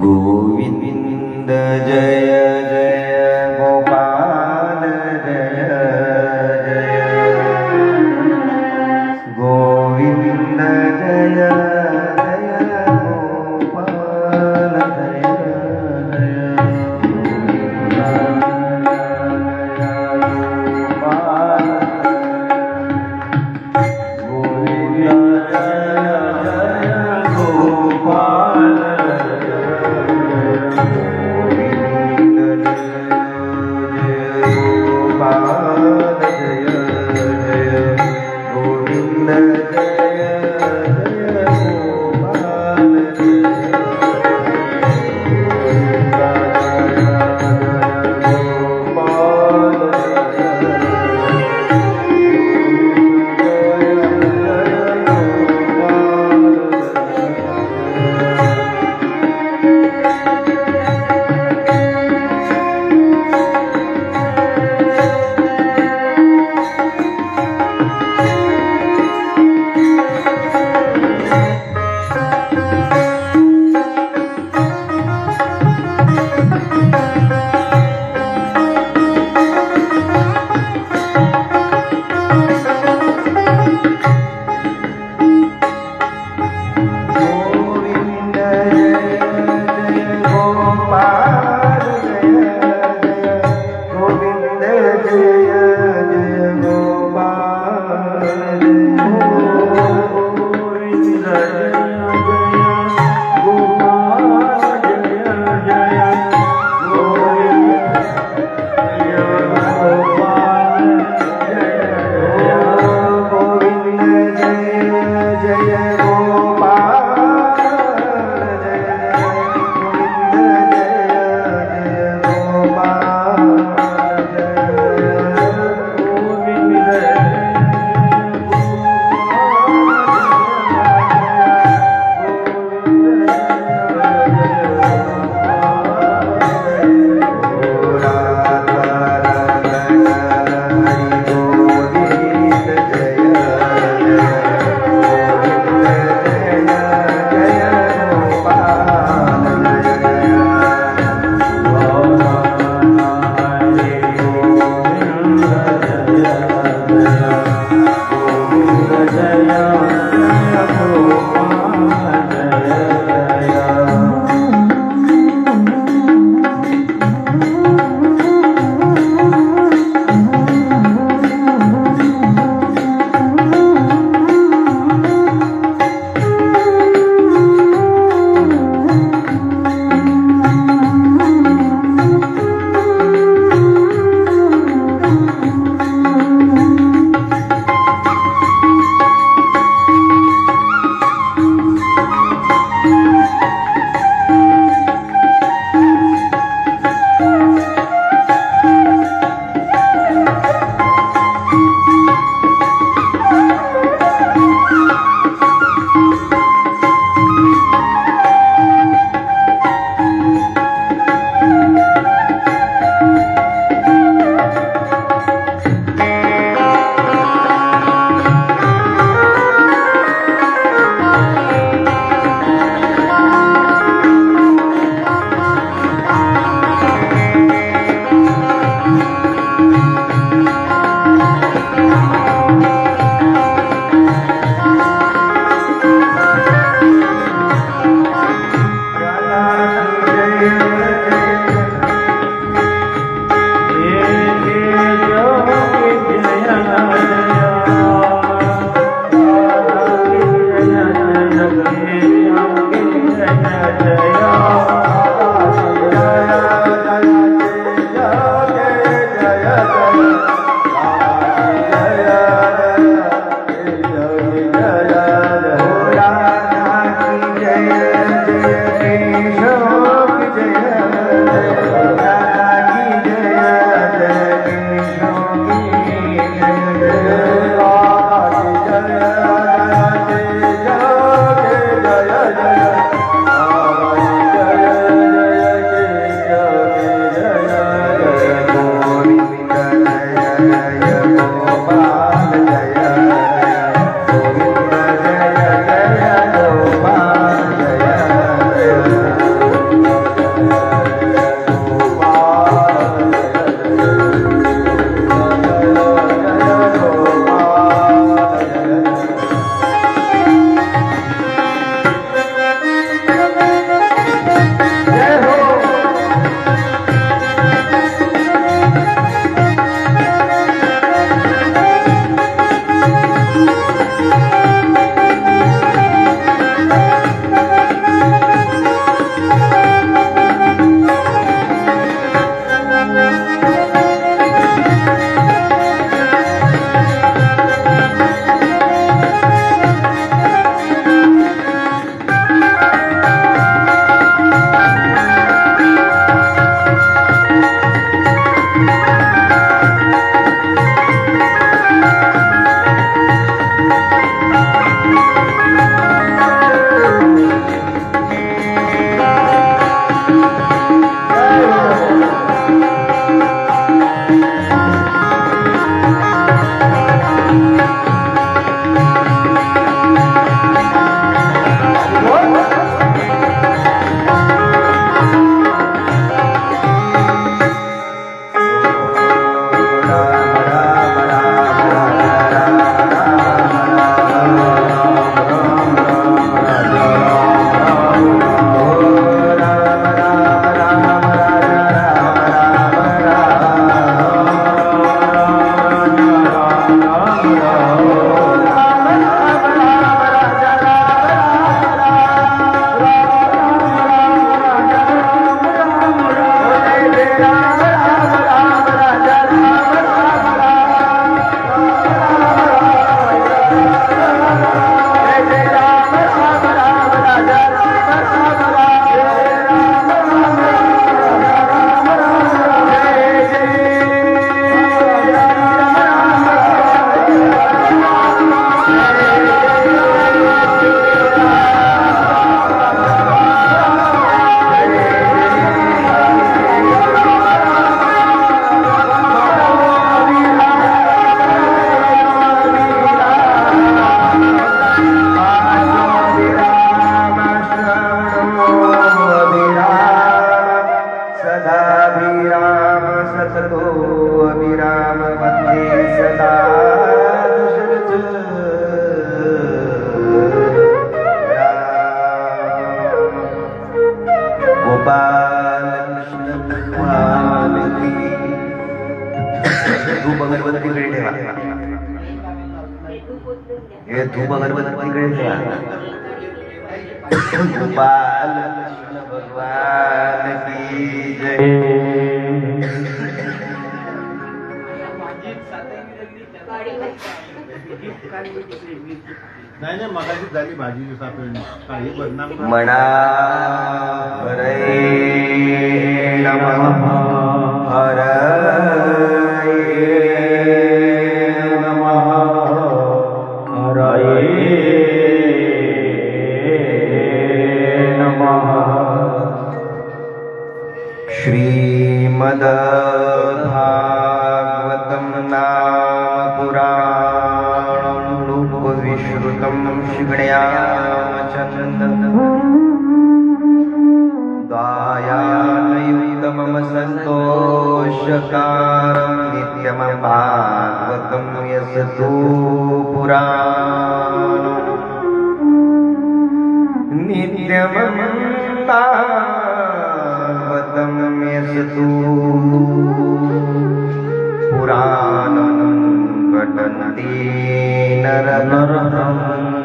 गोविंद जय जय गोपाल जय जय गोविंद जय जय गोपाल जय जय गोविंद जय गोपाल धूप अगरबत्तीकडे द्या. गोपाल कृष्ण भगवान की जय. नाही नाही मगाशी झाली भाजी सापडली काही बदनाम मना हरे नमः हरये नमः हरये नमः. श्रीमद् भागवतं नाम पुराणं लोकविश्रुतं शिगण्याचन्दनं गायानयुक्तमम सन्तोषकारं नित्यं भागवतं यस्तु पुराणं नित्यं भागवतं यस्तु पुराणं पठन्ति नरनरहंसर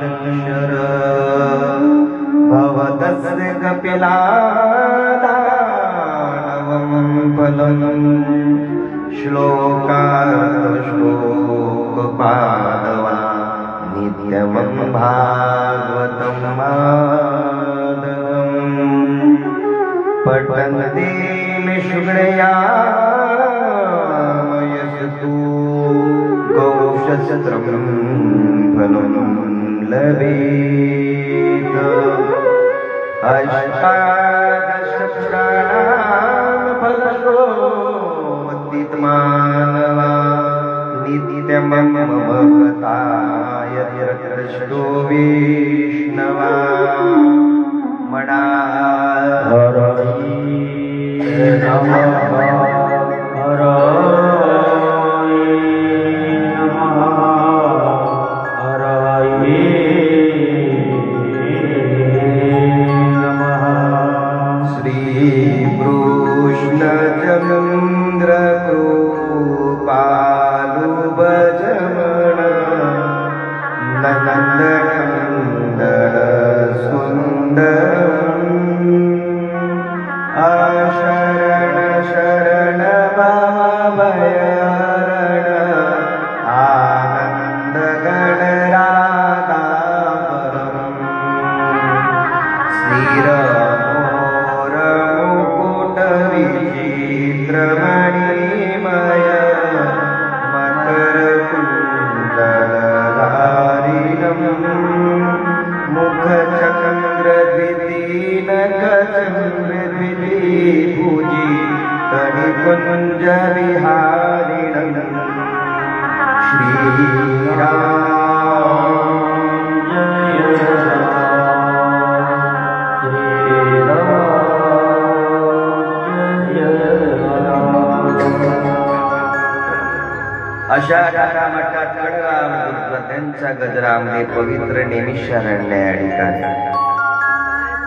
भवतस्य कपिलादानवं फलं श्लोकार्धश्लोकपादवा नित्यं भागवतं माधवम् पठन्ति निष्क्रिया यस्तु गौशस्त्रं फलं लभेत. अष्टादशपुराणां फलश्रोतिमानवा नित्यं मम भक्ताय यत्रष्टो विष्णवा. मना हरये नमः हरये नमः हरये नमः. श्रीकृष्णचन्द्र कृपालु भजमन नन्दनन्दन शरण शरण भवभयहरण आनंद गणराधापरम् स्थिरमोर मुकुट विचित्रमणिमय मकर कुण्डलधारिणम् मुखचन्द्र भुजि कणिकुञ्ज विहारिणम् श्रीराम जय श्रीराम जय अशा मठात कडगाम त्यांचा गजरामध्ये पवित्र नेमिषारण्य या ठिकाणी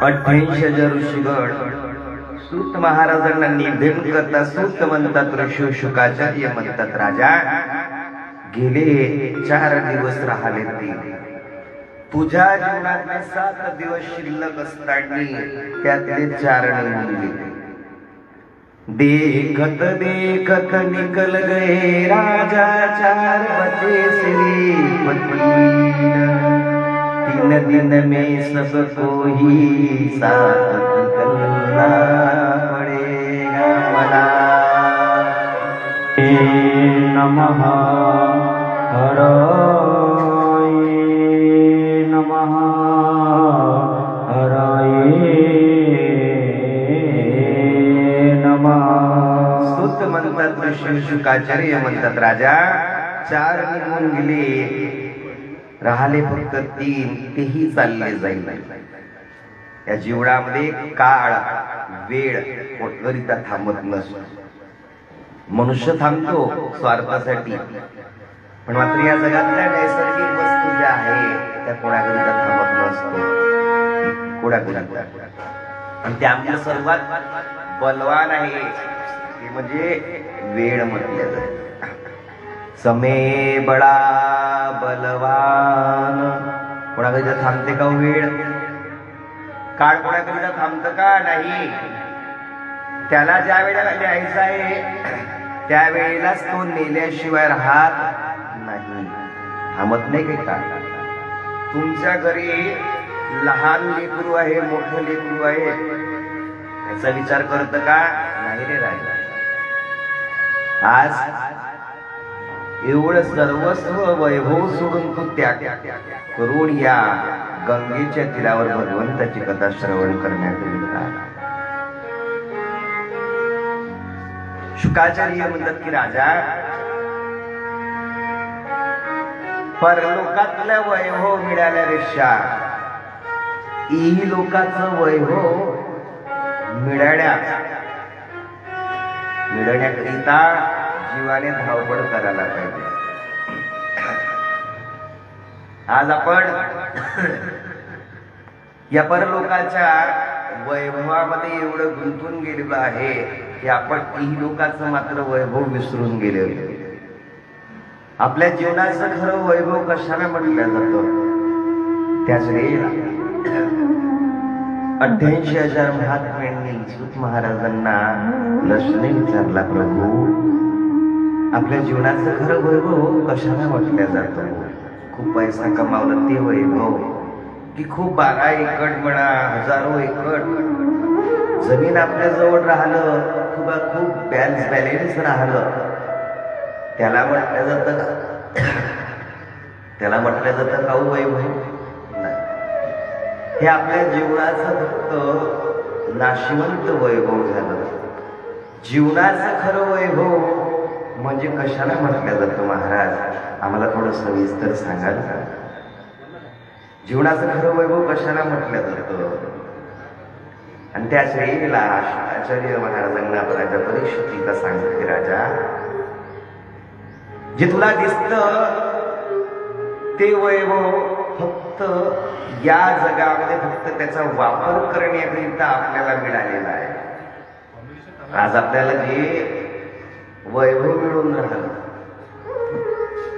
88 ऋषीगण सूत महाराजांना निवेदन करता. सूत म्हणतात ऋषी शुकाचार्य म्हणतात राजा गेले 4 दिवस राहिले ते तुझ्या जीवनातले 7 दिवस शिल्लक असताना त्यातले 4 निघून गेले. देखत देखत निकल गए राजा 4 बचे श्रीपति. 3 दिन में सबको ही साथ निकलना पड़ेगा. मना नमः हरये नमः हरये नमः. स्तुत म्हणतात ऋषी शुकाचार्य म्हणतात राजा 4 निघून गेले राहिले फक्त 3 तेही चालले जाईल. या जीवनामध्ये काळ वेळ कोणीकरिता थांबत नसतो. मनुष्य थांबतो स्वार्थासाठी पण मात्र या जगातल्या नैसर्गिक वस्तू ज्या आहेत त्या कोणाकरिता थांबत नसतो कोणाकरिता. आणि त्यामुळे सर्वात बलवान आहे ते म्हणजे वेळ म्हटलं जाते. समय बडा बलवान कोणाकरिता थांबते का वेळ? काळ कोणाकरिता थांबतं का? नाही. त्याला ज्या वेळेला न्यायचा आहे त्यावेळेलाच तो नेल्याशिवाय राहत नाही. थांबत नाही काही काळ. तुमच्या घरी लहान लेकरू आहे, मोठं लेकरू आहे, याचा विचार करत का? नाही रे राजा. आज एवढं सर्वस्व वैभव सोडून तू त्याग करून या गंगेच्या तीरावर भगवंताची कथा श्रवण करण्याकरिता. शुकाचार्य म्हणतात की राजा, परलोकातलं वैभव मिळाल्यापेक्षा इहलोकाचं वैभव मिळवण्याकरिता जीवाने धावपळ करायला पाहिजे. आज आपण या परलोकाच्या वैभवामध्ये एवढं गुंतून गेलेलो आहे की आपण इहलोकाचं मात्र वैभव विसरून गेलेलो. आपल्या जीवनाचं खरं वैभव कशाला म्हटलं जातं? त्याच वेळेला 88,000 महात्म्यांनी सूत महाराजांना प्रश्न विचारला, प्रभू आपल्या जीवनाचं खरं वैभव कशाला म्हटलं जातं? खूप पैसा कमावला ते वैभव, की खूप 12 एकर म्हणा, हजारो एकर जमीन आपल्या जवळ राहिलं, खूप बॅलन्स राहिलं, त्याला म्हटलं जातं का? त्याला म्हटलं जातं का वैभव? नाही. हे आपल्या जीवनाचं फक्त नाशिवंत वैभव झालं. जीवनाचं खरं वैभव म्हणजे कशाला म्हटलं जातं महाराज? आम्हाला थोडं सविस्तर सांगाल का? जीवनाचं खरं वैभव कशाला म्हटलं जातं? आणि त्याच वेळेला आचार्य महाराजांना राजा परीक्षितीला सांगते, राजा जे तुला दिसतं ते वैभव फक्त या जगामध्ये फक्त त्याचा वापर करण्याकरिता आपल्याला मिळालेला आहे. आज आपल्याला जे वैभव मिळून राहिलं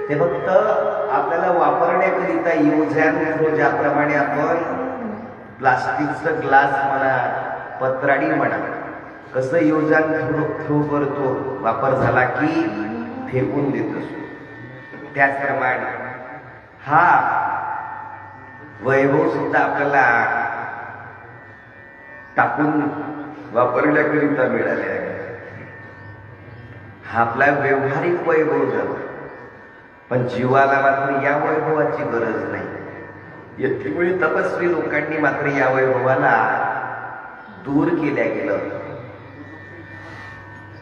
ते फक्त आपल्याला वापरण्याकरिता योजना, ज्याप्रमाणे आपण प्लास्टिकचं ग्लास म्हणा, पत्राडी म्हणा, कसं योजन थ्रो करतो, वापर झाला की फेकून देत असतो, त्याचप्रमाणे हा वैभव सुद्धा आपल्याला टाकून वापरण्याकरिता मिळाले आहे. हा आपला व्यवहारिक वैभव झाला. पण जीवाला मात्र या वैभवाची गरज नाही. यतिमुळे तपस्वी लोकांनी मात्र या वैभवाला दूर केल्या गेलं.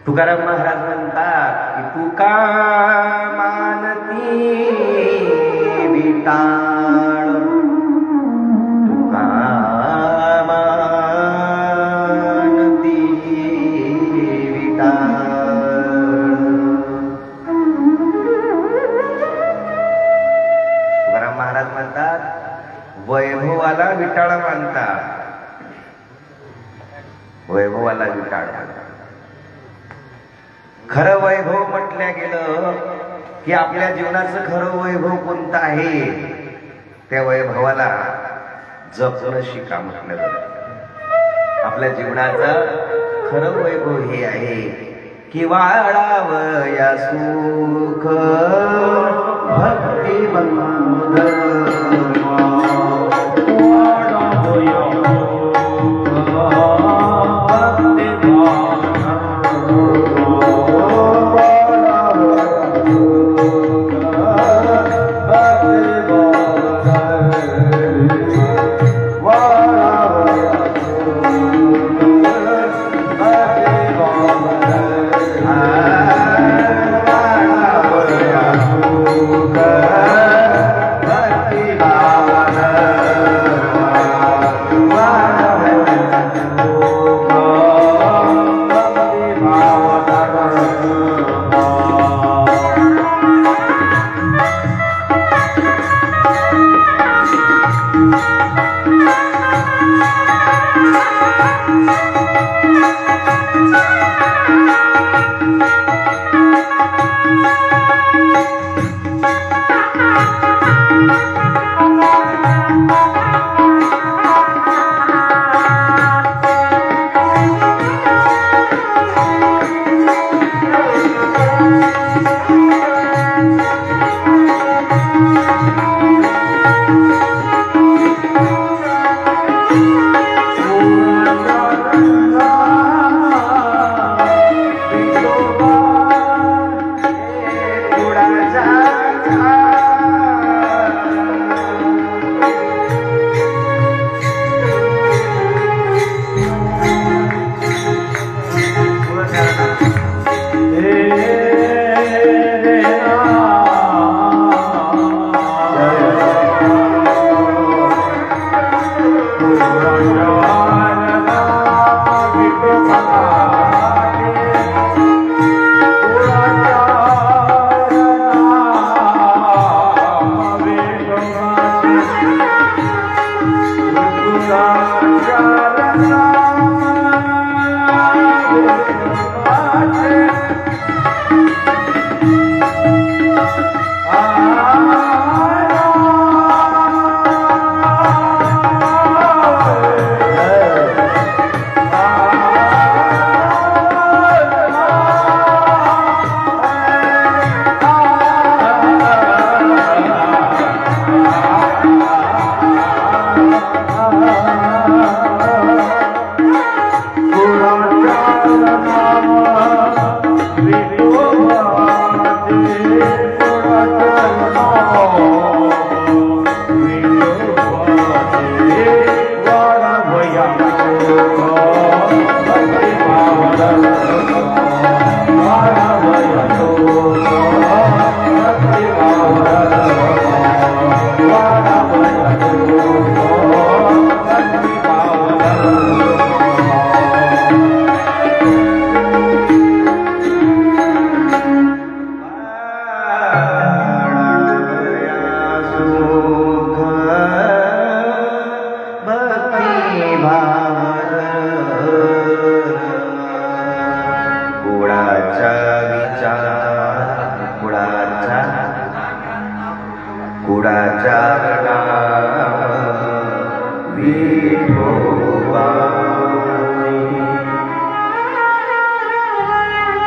तुकाराम महाराज म्हणतात की तुका मानती विटाळ, तुका मानती विटाळ. तुकाराम महाराज म्हणतात वैभवाला विटाळ मानतात, वैभवाला विटाळ मानतात. खरं वैभव म्हटल्या गेलं की आपल्या जीवनाचं खरं वैभव कोणतं आहे? त्या वैभवाला जपणं शिका म्हटलं जातं. आपल्या जीवनाचं खरं वैभव हे आहे की वाढावया सुख भक्ती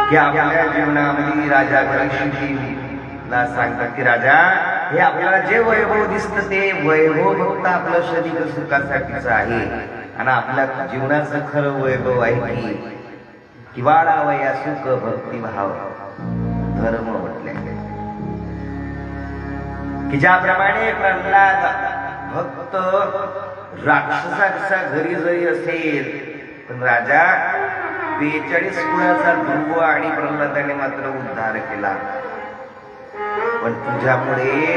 की आपल्या जीवनामध्ये राजा परीक्षितीला सांगतात की राजा, हे आपल्याला जे वैभव दिसतं ते वैभव फक्त आपलं शरीर सुखासाठीच आहे, आणि आपल्या जीवनाचं खरं वैभव आहे की वाढावया सुख भक्तिभाव धर्म म्हटले. की ज्याप्रमाणे प्रल्हाद भक्त राक्षसाच्या घरी जरी असेल, पण राजा 42 कुळाचा ध्रुव आणि प्रल्हादाने मात्र उद्धार केला. पण तुझ्यामुळे,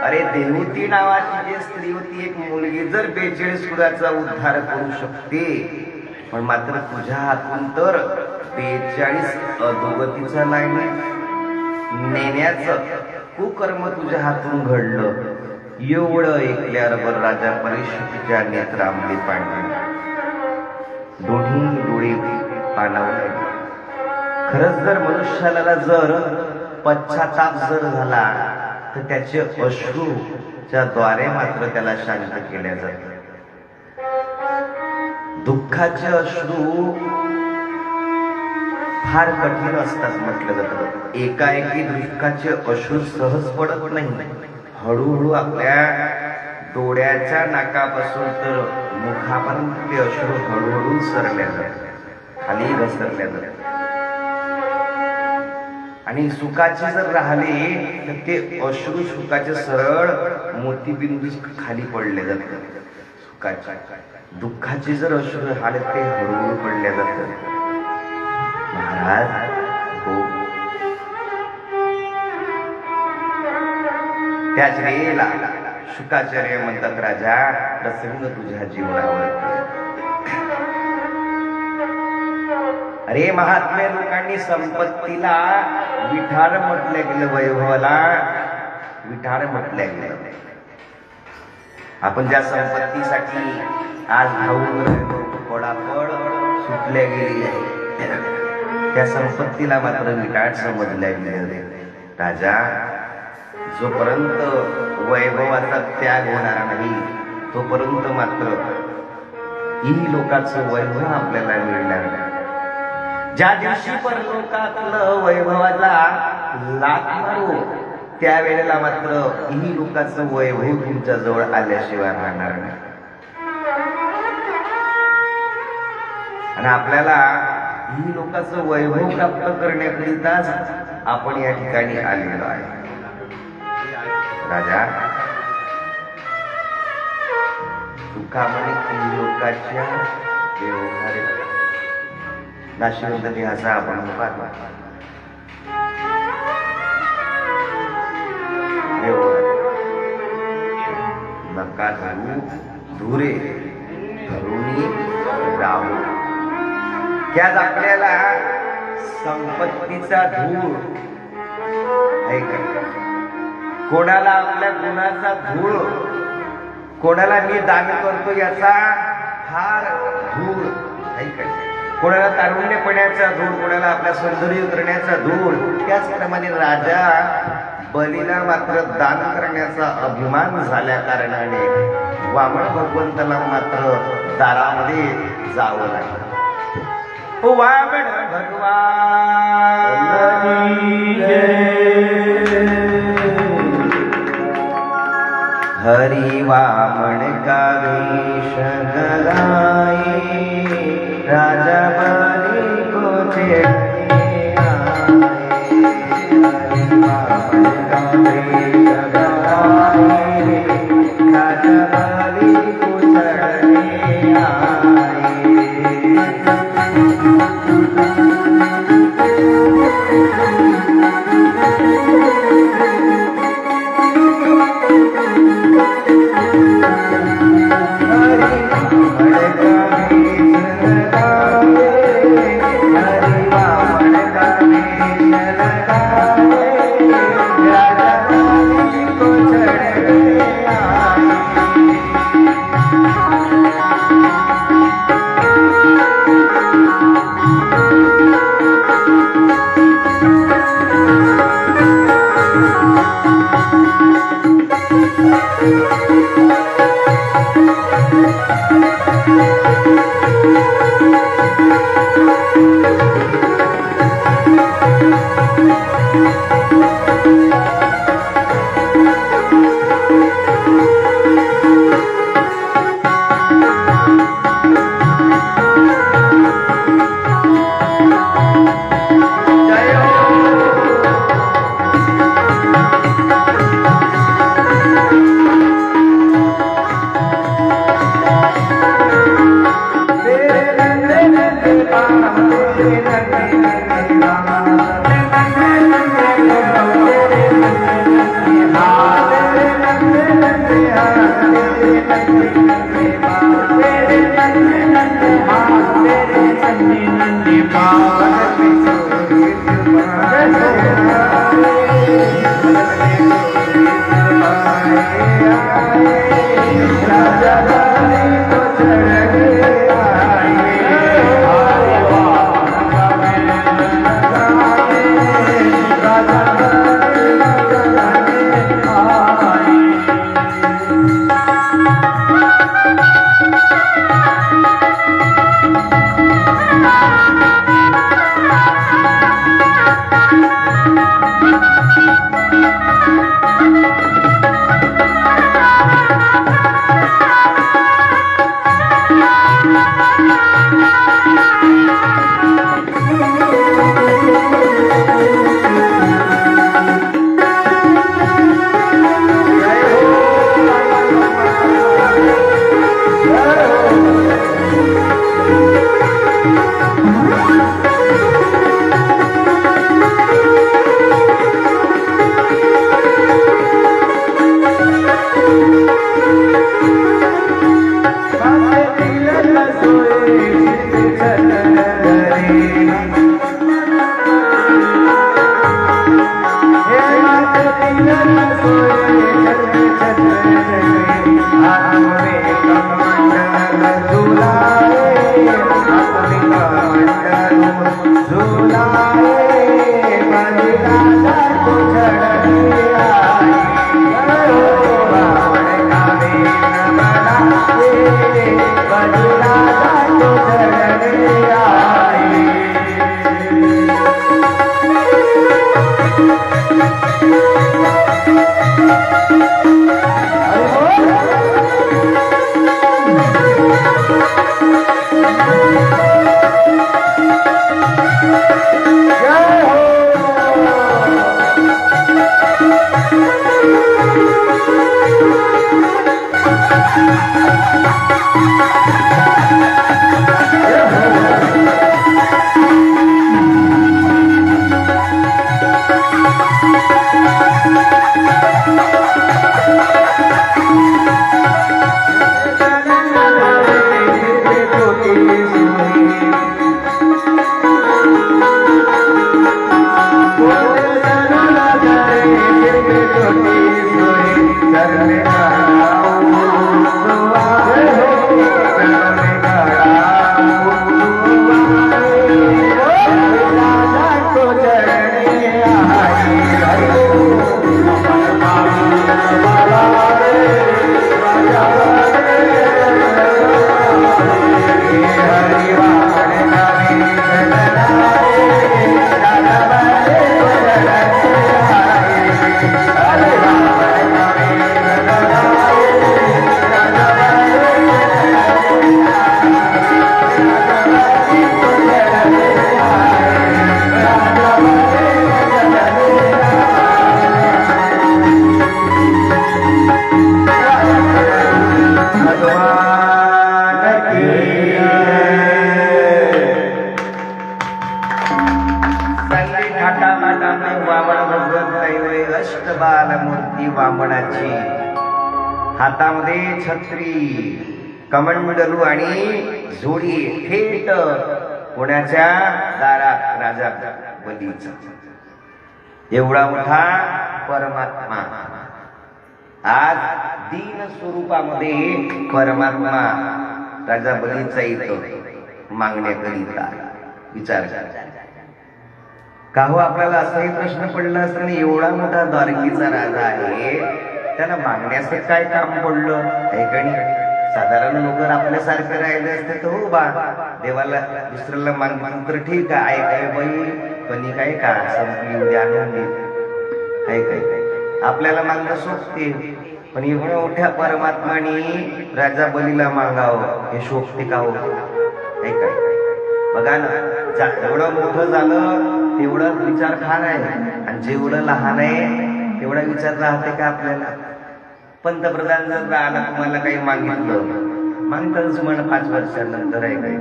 अरे देवती नावाची जी स्त्री होती, एक मुलगी जर 42 कुळाचा उद्धार करू शकते, पण मात्र तुझ्या हातून तर 42 अधोगतीचा लाईन नेण्याचं कुकर्म तुझ्या हातून घडलं. एवढं ऐकल्यावर राजा परीक्षितीच्या नेत्रांमध्ये पाणी, दोन्ही डोळे पाणावले. खरंच जर मनुष्याला जर पश्चाताप जर झाला तर त्याचे अश्रूच्या द्वारे मात्र त्याला शांत केल्या जाते. दुःखाचे अश्रू फार कठीण असतात म्हटलं जातं. एकाएकी दुःखाचे अश्रू सहज पडत नाही, हळूहळू आपल्या डोळ्याच्या नाकापासून तर मुखापर्यंत ते अश्रू हळूहळू सरल्या जातात, खाली घसरल्या जातात. आणि सुखाचे जर राहिले तर ते अश्रू सुखाचे सरळ मोतीबिंदू खाली पडले जातात सुखाचे. दुःखाचे जर अश्रू राहिले ते हळूहळू पडल्या जातात. महाराज हो, त्याच वेळेला शुकाचार्य म्हणतात, राजा प्रसंग तुझ्या जीवनावर. अरे महात्मे लोकांनी संपत्तीला विठार म्हटलं गेलं, वैभवाला विठार म्हटलं गेलं. आपण ज्या संपत्तीसाठी आज धावून राहिलो, पडापड सुटल्या गेली, त्या संपत्तीला मात्र विठार समजल्या गेले. राजा, जोपर्यंत वैभवाचा त्याग होणार नाही तोपर्यंत मात्र ही लोकांचं वैभव आपल्याला मिळणार नाही. ज्या दिवशी परलोकातलं वैभवाला लाथ मारू त्यावेळेला मात्र ही लोकांचं वैभव तुमच्या जवळ आल्याशिवाय राहणार नाही. आणि आपल्याला ही लोकांचं वैभव प्राप्त करण्याकरिताच आपण या ठिकाणी आलेलो आहे. राजा, सुखामध्ये तीन लोकांच्या व्यवहार नाशिवंत देहाचा आपण पाहतो. नका धरू धुरे धरुणी राहू. त्यात आपल्याला संपत्तीचा धूळ ऐका, कोणाला आपल्या गुणाचा धूळ, कोणाला मी दान करतो याचा फार धूळ ऐका, कोणाला तारुण्यपणाचा धूळ, कोणाला आपल्या सौंदर्य करण्याचा धूळ. त्याचप्रमाणे राजा बलीला मात्र दान करण्याचा अभिमान झाल्या कारणाने वामन भगवंताला मात्र दारामध्ये जावं लागलं. वामन भगवान हरि वामन का वेश धराए राजा बलि को छेड़ने आए. हरि वामन का वेश धराए राजा बलि को छेड़ने आए. बालमूर्ती वामनाची, हातामध्ये छत्री, कमंडलू आणि जोडी, थेट पुण्याच्या दारात राजा बलीचा. एवढा मोठा परमात्मा आज दीन स्वरूपामध्ये परमात्मा राजा बलीचा येतो मागण्याकरिता. विचार का हो, आपल्याला असाही प्रश्न पडला असता, एवढा मोठा द्वारकेचा राजा आहे, त्याला मागण्याचं काय काम पडलं आहे का नाही? साधारण लोक आपल्यासारखे राहिले असते तर हो बा, देवाला दुसऱ्याला मागणं तर ठीक आहे, काय बाई कणी काय का संपली उद्या आणून दे, काय काय आपल्याला मागणं सोपते. पण एवढ्या मोठ्या परमात्माने राजा बलीला मागावं हे शोभते का हो? काय काय बघा ना, जेवढं मोठं झालं तेवढं विचार खान आहे, आणि जेवढं लहान आहे तेवढा विचार राहते का आपल्याला? पंतप्रधान जर राहिला, तुम्हाला काही मागितलं, मागताच म्हण 5 वर्षानंतर आहे काय.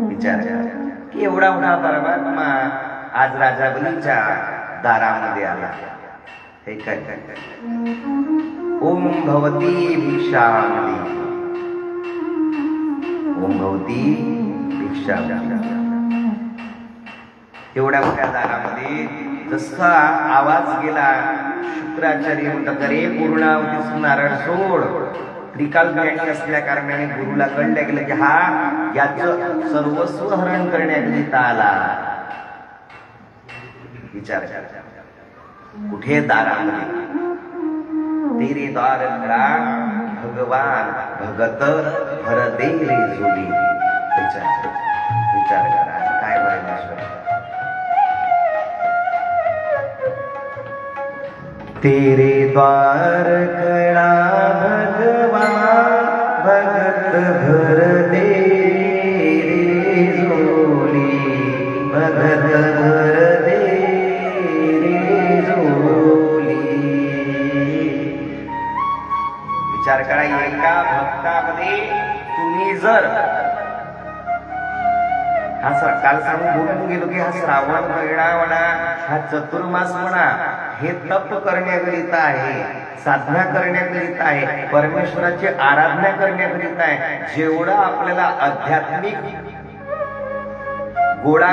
विचार की एवढा मोठा परमात्मा आज राजा बलीच्या दारामध्ये आला. हे काय ओम भवती भिक्षामती, ओम भवती भिक्षामती. एवढ्या मोठ्या दारामध्ये जसा आवाज गेला, शुक्राचार्य म्हणतात रे पूर्णावतीस नारळ सोड. त्रिकाल ज्ञानी असल्या कारणाने गुरुला कळलं गेलं की हा याचं सर्वस्व हरण करण्याकरिता आला. विचार कुठे दारामध्ये तेरे द्वार खरा भगवान भगत भर दे रे जोडी. विचार करा काय बरं. तेरे द्वार खड़ा भगवान भगत भर दे रे जोली, भगत भर दे रे जोली. विचार करा, एका भक्तामध्ये तुम्ही जर काल सांगून बोलून गेलो की हा श्रावण महिना म्हणा, हा चतुर्मास म्हणा, हे तप करण्याकरिता आहे, साधना करण्याकरिता आहे, परमेश्वराची आराधना करण्याकरिता आहे. जेवढा आपल्याला आध्यात्मिक गोळा